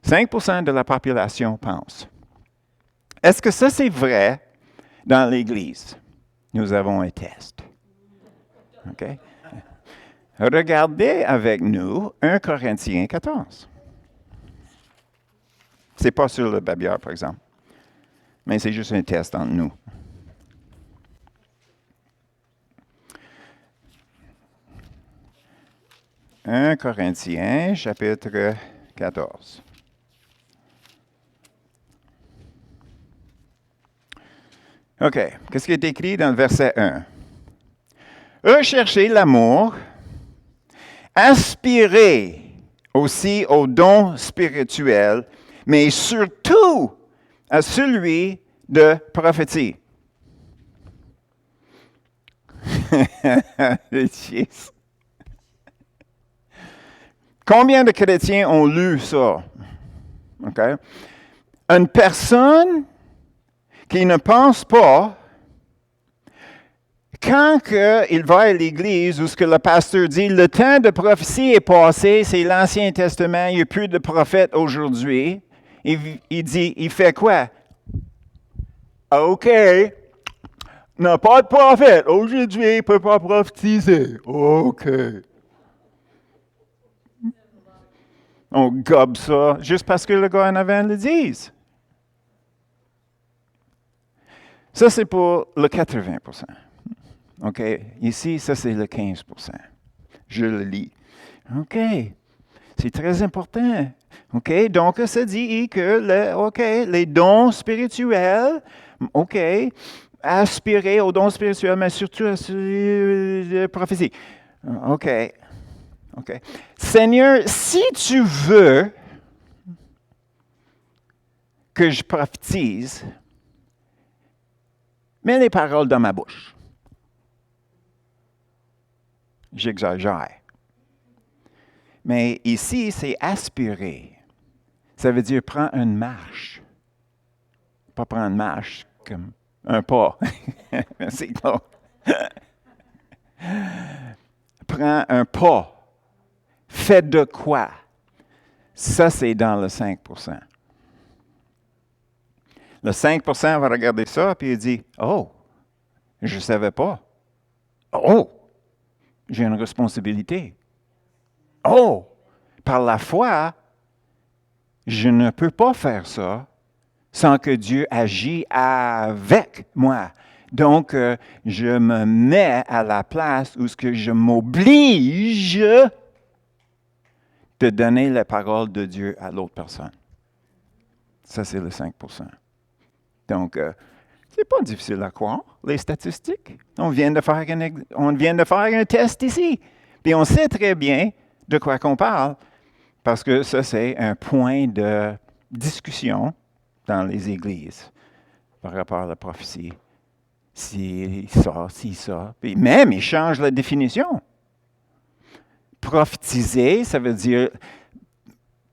5% de la population pense. Est-ce que ça, c'est vrai dans l'Église? Nous avons un test. OK? Regardez avec nous 1 Corinthiens 14. Ce n'est pas sur le babillard, par exemple, mais c'est juste un test entre nous. « 1 Corinthiens, chapitre 14. OK. Qu'est-ce qui est écrit dans le verset 1? Recherchez l'amour, aspirez aussi aux dons spirituels, mais surtout à celui de prophétie. Combien de chrétiens ont lu ça? Okay. Une personne qui ne pense pas, quand il va à l'église où ce que le pasteur dit, le temps de prophétie est passé, c'est l'Ancien Testament, il n'y a plus de prophètes aujourd'hui, il dit, il fait quoi? OK, n'a pas de prophète, aujourd'hui il ne peut pas prophétiser. OK. On gobe ça juste parce que le gars en avant le dise. Ça, c'est pour le 80%. OK? Ici, ça, c'est le 15%. Je le lis. OK. C'est très important. OK? Donc, ça dit que les dons spirituels, OK, aspirer aux dons spirituels, mais surtout à la prophétie. OK. OK. Seigneur, si tu veux que je prophétise, mets les paroles dans ma bouche. J'exagère. Mais ici, c'est aspirer. Ça veut dire prendre une marche. Pas prendre une marche comme un pas. Merci, Claude. Prends un pas. Fais de quoi? Ça, c'est dans le 5%. Le 5% va regarder ça, puis il dit, « Oh, je ne savais pas. Oh, j'ai une responsabilité. Oh, par la foi, je ne peux pas faire ça sans que Dieu agisse avec moi. Donc, je me mets à la place où je m'oblige de donner la parole de Dieu à l'autre personne. Ça, c'est le 5%. Donc, c'est pas difficile à croire, les statistiques. On vient de faire un test ici. Puis on sait très bien de quoi qu'on parle, parce que ça, c'est un point de discussion dans les églises par rapport à la prophétie. Si ça. Puis même, ils changent la définition. Prophétiser, ça veut dire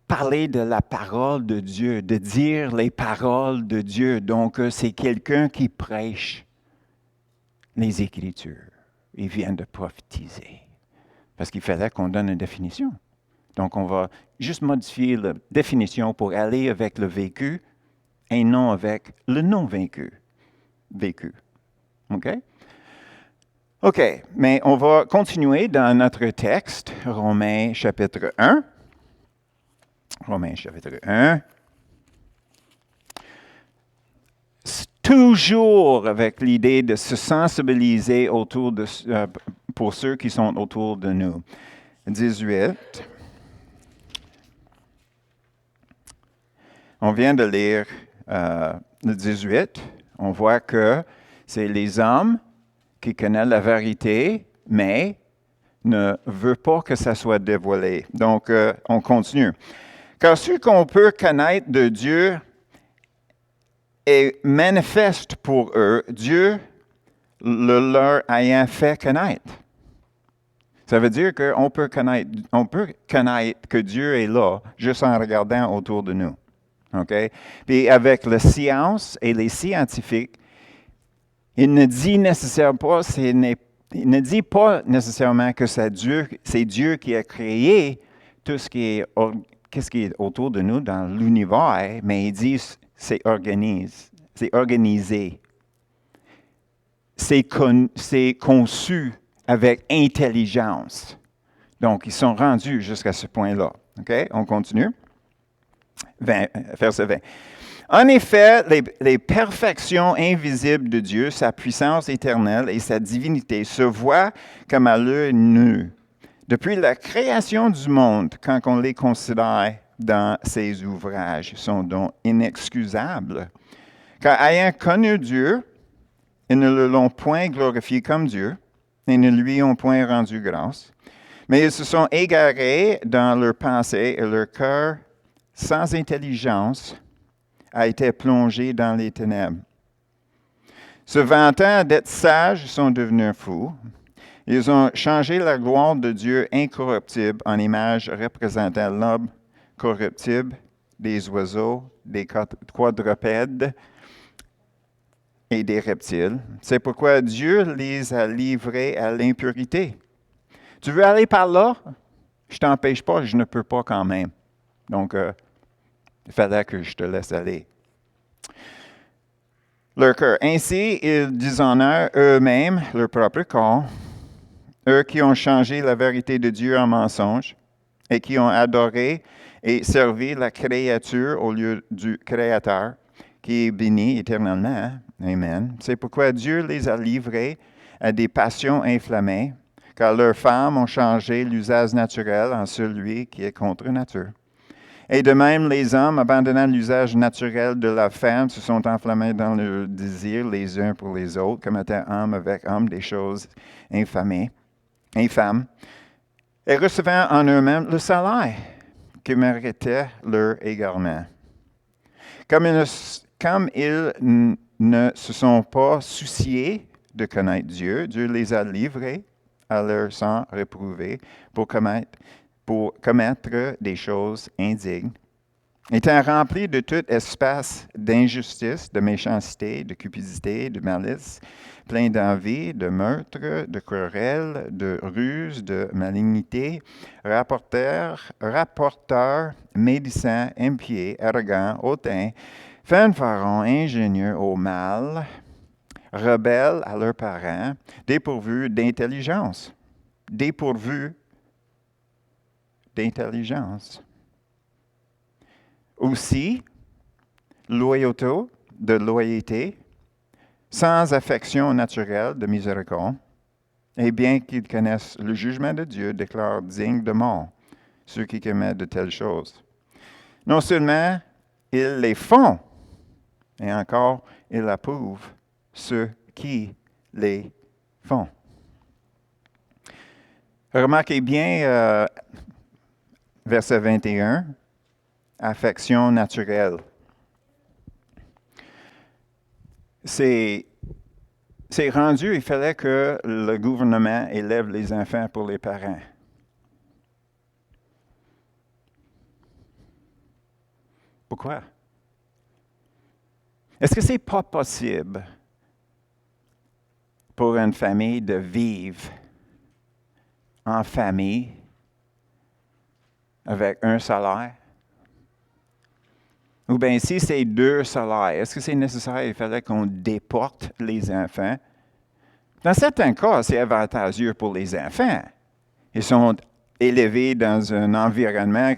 parler de la parole de Dieu, de dire les paroles de Dieu. Donc, c'est quelqu'un qui prêche les Écritures. Il vient de prophétiser. Parce qu'il fallait qu'on donne une définition. Donc, on va juste modifier la définition pour aller avec le vécu et non avec le non-vécu. Vécu. OK? OK, mais on va continuer dans notre texte, Romains chapitre 1. Romains chapitre 1. Toujours avec l'idée de se sensibiliser pour ceux qui sont autour de nous. 18. On vient de lire le 18. On voit que c'est les hommes qui connaissent la vérité, mais ne veulent pas que ça soit dévoilé. Donc, on continue. Car ce qu'on peut connaître de Dieu est manifeste pour eux, Dieu le leur ayant fait connaître. Ça veut dire qu'on peut connaître que Dieu est là juste en regardant autour de nous. OK? Puis avec la science et les scientifiques, il ne dit pas nécessairement que c'est Dieu qui a créé tout ce qui est autour de nous dans l'univers, mais il dit c'est organisé. C'est conçu avec intelligence. Donc, ils sont rendus jusqu'à ce point-là. OK? On continue. Verset 20. En effet, les perfections invisibles de Dieu, sa puissance éternelle et sa divinité se voient comme à l'œil nu. Depuis la création du monde, quand on les considère dans ses ouvrages, ils sont donc inexcusables. Car ayant connu Dieu, ils ne l'ont point glorifié comme Dieu et ne lui ont point rendu grâce. Mais ils se sont égarés dans leurs pensées et leur cœur, sans intelligence, a été plongé dans les ténèbres. Se vantant d'être sages, ils sont devenus fous. Ils ont changé la gloire de Dieu incorruptible en image représentant l'homme corruptible, des oiseaux, des quadrupèdes et des reptiles. C'est pourquoi Dieu les a livrés à l'impurité. Tu veux aller par là? Je ne t'empêche pas, je ne peux pas quand même. Donc, il fallait que je te laisse aller. Leur cœur. Ainsi, ils déshonorent eux-mêmes leur propre corps, eux qui ont changé la vérité de Dieu en mensonge et qui ont adoré et servi la créature au lieu du Créateur, qui est béni éternellement. Amen. C'est pourquoi Dieu les a livrés à des passions inflammées, car leurs femmes ont changé l'usage naturel en celui qui est contre nature. Et de même, les hommes, abandonnant l'usage naturel de la femme, se sont enflammés dans leur désir les uns pour les autres, commettant homme avec homme des choses infâmes, et recevant en eux-mêmes le salaire qui méritait leur égarement. Comme ils ne se sont pas souciés de connaître Dieu, Dieu les a livrés à leur sang réprouvé pour commettre des choses indignes, étant remplis de toute espèce d'injustice, de méchanceté, de cupidité, de malice, pleins d'envie, de meurtre, de querelle, de ruse, de malignité, rapporteurs, médisants, impies, arrogants, hautains, fanfarons, ingénieux au mal, rebelles à leurs parents, dépourvus d'intelligence. Aussi, loyauté, sans affection naturelle de miséricorde, et bien qu'ils connaissent le jugement de Dieu, déclarent dignes de mort ceux qui commettent de telles choses. Non seulement ils les font, et encore, ils approuvent ceux qui les font. Remarquez bien verset 21, affection naturelle. C'est rendu, il fallait que le gouvernement élève les enfants pour les parents. Pourquoi? Est-ce que c'est pas possible pour une famille de vivre en famille avec un salaire? Ou bien si c'est 2 salaires, est-ce que c'est nécessaire, il fallait qu'on déporte les enfants? Dans certains cas, c'est avantageux pour les enfants. Ils sont élevés dans un environnement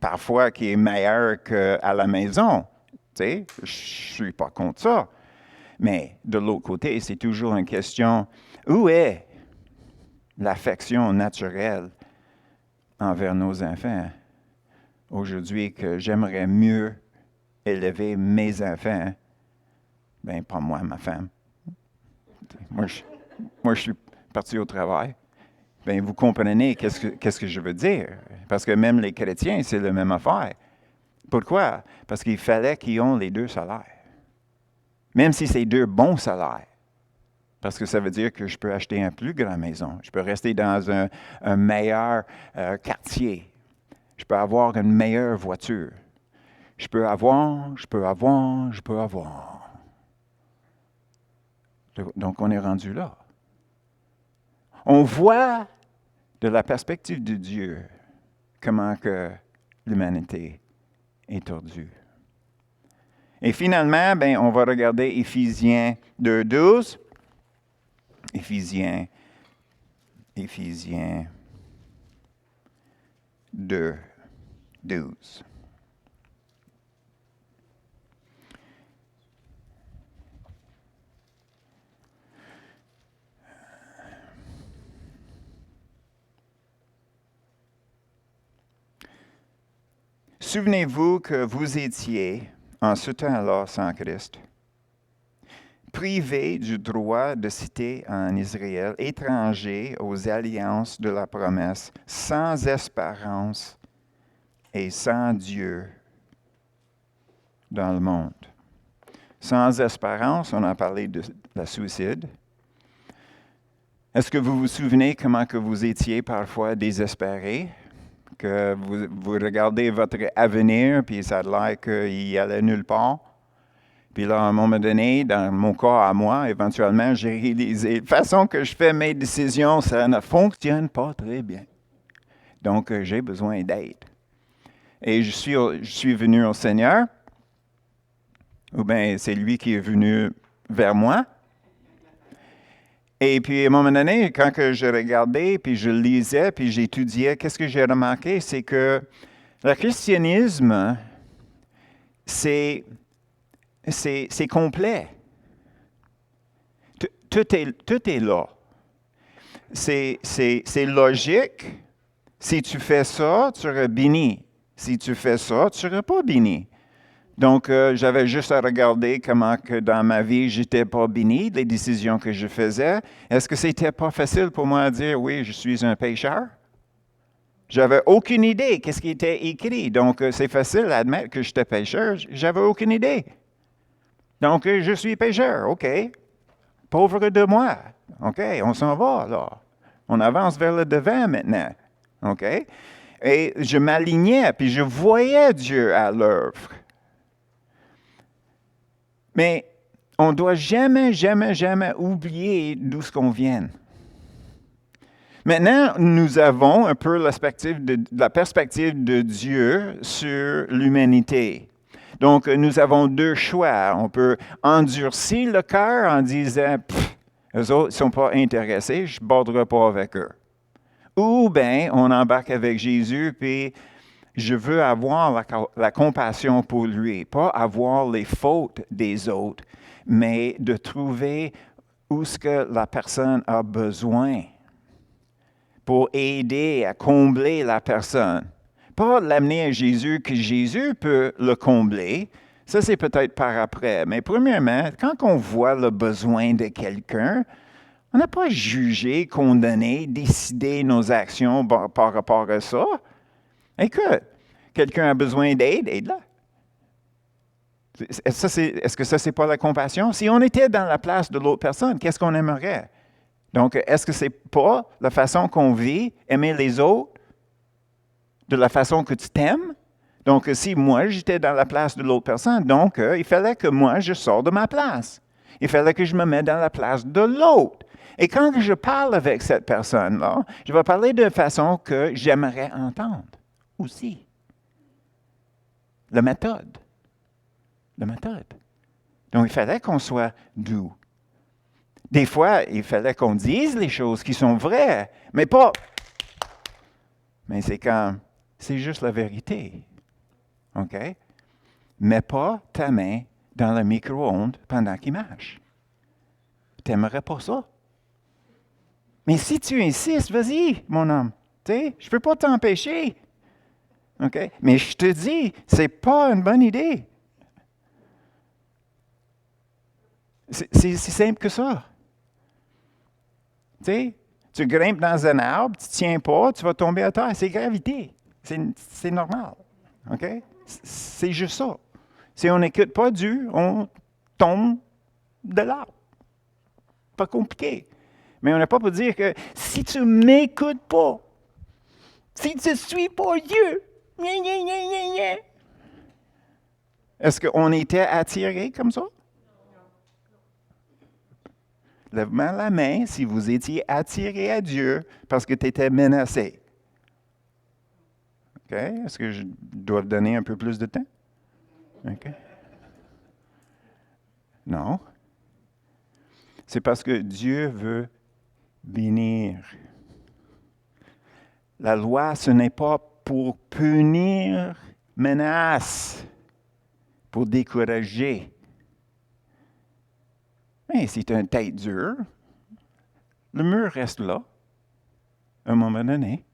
parfois qui est meilleur qu'à la maison. Tu sais, je ne suis pas contre ça. Mais de l'autre côté, c'est toujours une question, où est l'affection naturelle envers nos enfants aujourd'hui que j'aimerais mieux élever mes enfants? Ben, pas moi, ma femme. Moi, je suis parti au travail. Ben, vous comprenez qu'est-ce que je veux dire. Parce que même les chrétiens, c'est la même affaire. Pourquoi? Parce qu'il fallait qu'ils aient les 2 salaires. Même si c'est 2 bons salaires. Parce que ça veut dire que je peux acheter une plus grande maison. Je peux rester dans un meilleur quartier. Je peux avoir une meilleure voiture. Je peux avoir. Donc, on est rendu là. On voit de la perspective de Dieu comment que l'humanité est tordue. Et finalement, on va regarder Éphésiens 2:12. Éphésiens 2:12. Souvenez-vous que vous étiez, en ce temps-là, sans Christ, privés du droit de cité en Israël, étrangers aux alliances de la promesse, sans espérance et sans Dieu dans le monde. Sans espérance, on a parlé de la suicide. Est-ce que vous vous souvenez comment que vous étiez parfois désespéré? Que vous regardez votre avenir, puis ça a l'air qu'il allait nulle part. Puis là, à un moment donné, dans mon cas à moi, éventuellement, j'ai réalisé, la façon que je fais mes décisions, ça ne fonctionne pas très bien. Donc, j'ai besoin d'aide. Et je suis venu au Seigneur, ou bien c'est lui qui est venu vers moi. Et puis, à un moment donné, quand que je regardais, puis je lisais, puis j'étudiais, qu'est-ce que j'ai remarqué? C'est que le christianisme, c'est complet. Tout est là. C'est logique. Si tu fais ça, tu seras béni. Si tu fais ça, tu ne seras pas béni. Donc, j'avais juste à regarder comment que dans ma vie, je n'étais pas béni, les décisions que je faisais. Est-ce que c'était pas facile pour moi de dire, oui, je suis un pécheur? J'avais aucune idée qu'est-ce qui était écrit. Donc, c'est facile d'admettre que j'étais pécheur. J'avais aucune idée. Donc, je suis pécheur, OK. Pauvre de moi. OK, on s'en va, là. On avance vers le devant maintenant. OK? Et je m'alignais, puis je voyais Dieu à l'œuvre. Mais on ne doit jamais oublier d'où ce qu'on vient. Maintenant, nous avons un peu la perspective de Dieu sur l'humanité. Donc, nous avons 2 choix. On peut endurcir le cœur en disant, eux autres ne sont pas intéressés, je ne borderai pas avec eux. Ou bien, on embarque avec Jésus, puis je veux avoir la compassion pour lui, pas avoir les fautes des autres, mais de trouver où ce que la personne a besoin pour aider à combler la personne. Pas l'amener à Jésus, que Jésus peut le combler. Ça, c'est peut-être par après. Mais premièrement, quand on voit le besoin de quelqu'un, on n'a pas jugé, condamné, décidé nos actions par rapport à ça. Écoute, quelqu'un a besoin d'aide, aide-la. Est-ce que ça, c'est pas la compassion? Si on était dans la place de l'autre personne, qu'est-ce qu'on aimerait? Donc, est-ce que c'est pas la façon qu'on vit, aimer les autres, de la façon que tu t'aimes? Donc, si moi, j'étais dans la place de l'autre personne, donc, il fallait que moi, je sorte de ma place. Il fallait que je me mette dans la place de l'autre. Et quand je parle avec cette personne-là, je vais parler de façon que j'aimerais entendre aussi. La méthode. Donc, il fallait qu'on soit doux. Des fois, il fallait qu'on dise les choses qui sont vraies, mais pas. Mais c'est juste la vérité. OK? Mets pas ta main dans le micro-ondes pendant qu'il marche. Tu n'aimerais pas ça. Mais si tu insistes, vas-y, mon homme. Tu sais, je ne peux pas t'empêcher. OK? Mais je te dis, c'est pas une bonne idée. C'est si simple que ça. Tu sais, tu grimpes dans un arbre, tu ne tiens pas, tu vas tomber à terre. C'est gravité. C'est normal. OK? C'est juste ça. Si on n'écoute pas Dieu, on tombe de l'arbre. Pas compliqué. Mais on n'a pas pour dire que si tu ne m'écoutes pas, si tu ne suis pas Dieu, gna, gna, gna, gna, gna. Est-ce qu'on était attirés comme ça? Lève-moi la main si vous étiez attiré à Dieu parce que tu étais menacé. OK? Est-ce que je dois donner un peu plus de temps? OK? Non. C'est parce que Dieu veut bénir. La loi, ce n'est pas pour punir, menace, pour décourager. Mais si tu as une tête dure, le mur reste là, à un moment donné.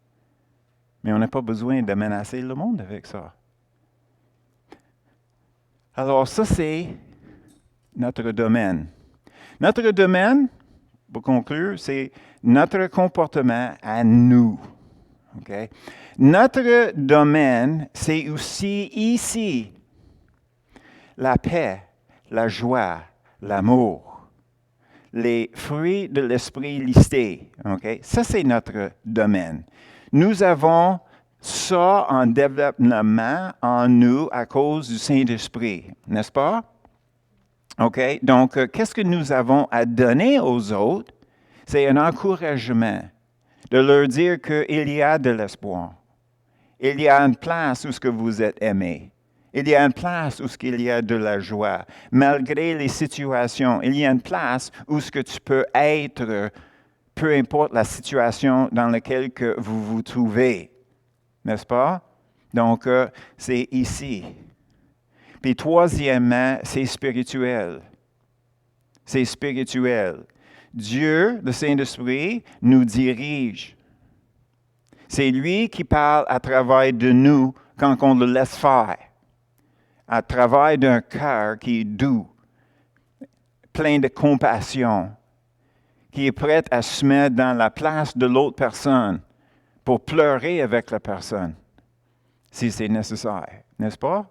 Mais on n'a pas besoin de menacer le monde avec ça. Alors ça, c'est notre domaine. Notre domaine, pour conclure, c'est notre comportement à nous. Okay? Notre domaine, c'est aussi ici la paix, la joie, l'amour, les fruits de l'esprit listés. Okay? Ça, c'est notre domaine. Nous avons ça en développement en nous à cause du Saint-Esprit, n'est-ce pas? OK? Donc, qu'est-ce que nous avons à donner aux autres? C'est un encouragement de leur dire qu'il y a de l'espoir. Il y a une place où ce que vous êtes aimé. Il y a une place où ce qu'il y a de la joie. Malgré les situations, il y a une place où ce que tu peux être, peu importe la situation dans laquelle que vous vous trouvez. N'est-ce pas? Donc, c'est ici. Puis troisièmement, c'est spirituel. C'est spirituel. Dieu, le Saint-Esprit, nous dirige. C'est lui qui parle à travers de nous quand on le laisse faire. À travers d'un cœur qui est doux, plein de compassion, qui est prêt à se mettre dans la place de l'autre personne pour pleurer avec la personne, si c'est nécessaire, n'est-ce pas?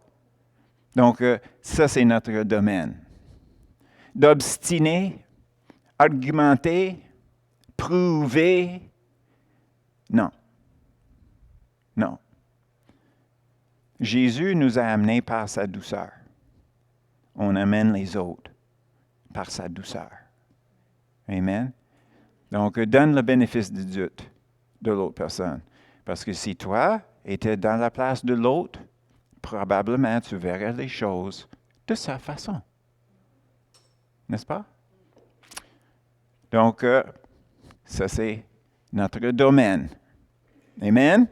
Donc, ça, c'est notre domaine. D'obstiner, argumenter, prouver, non. Non. Jésus nous a amenés par sa douceur. On amène les autres par sa douceur. Amen. Donc, donne le bénéfice du doute de l'autre personne. Parce que si toi étais dans la place de l'autre, probablement tu verrais les choses de sa façon. N'est-ce pas? Donc, ça c'est notre domaine. Amen.